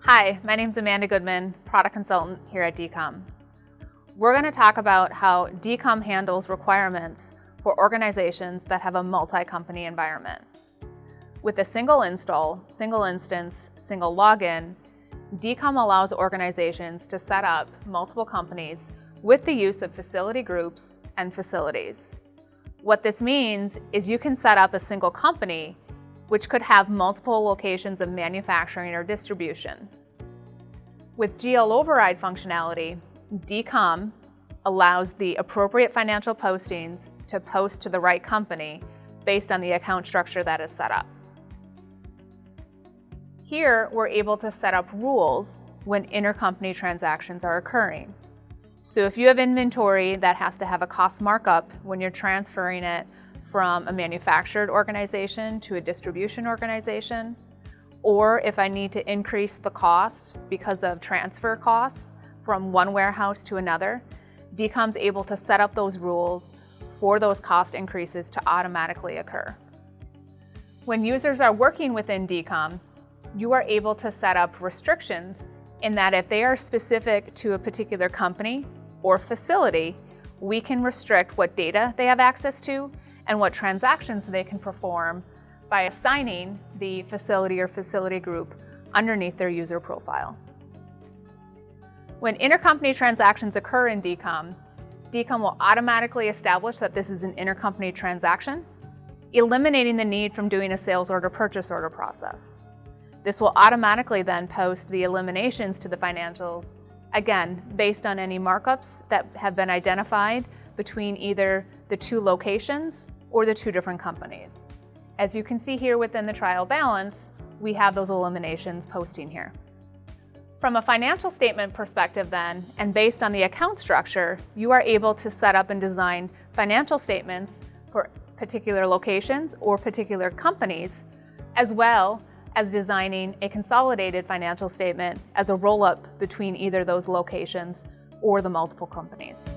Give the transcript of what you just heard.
Hi, my name is Amanda Goodman, product consultant here at Deacom. We're going to talk about how Deacom handles requirements for organizations that have a multi-company environment. With a single install, single instance, single login, Deacom allows organizations to set up multiple companies with the use of facility groups and facilities. What this means is you can set up a single company which could have multiple locations of manufacturing or distribution. With GL override functionality, Deacom allows the appropriate financial postings to post to the right company based on the account structure that is set up. Here, we're able to set up rules when intercompany transactions are occurring. So if you have inventory that has to have a cost markup when you're transferring it from a manufactured organization to a distribution organization, or if I need to increase the cost because of transfer costs from one warehouse to another, Deacom's able to set up those rules for those cost increases to automatically occur. When users are working within Deacom, you are able to set up restrictions in that if they are specific to a particular company or facility, we can restrict what data they have access to and what transactions they can perform by assigning the facility or facility group underneath their user profile. When intercompany transactions occur in Deacom, Deacom will automatically establish that this is an intercompany transaction, eliminating the need from doing a sales order purchase order process. This will automatically then post the eliminations to the financials, again, based on any markups that have been identified between either the two locations or the two different companies. As you can see here within the trial balance, we have those eliminations posting here. From a financial statement perspective then, and based on the account structure, you are able to set up and design financial statements for particular locations or particular companies, as well as designing a consolidated financial statement as a roll-up between either those locations or the multiple companies.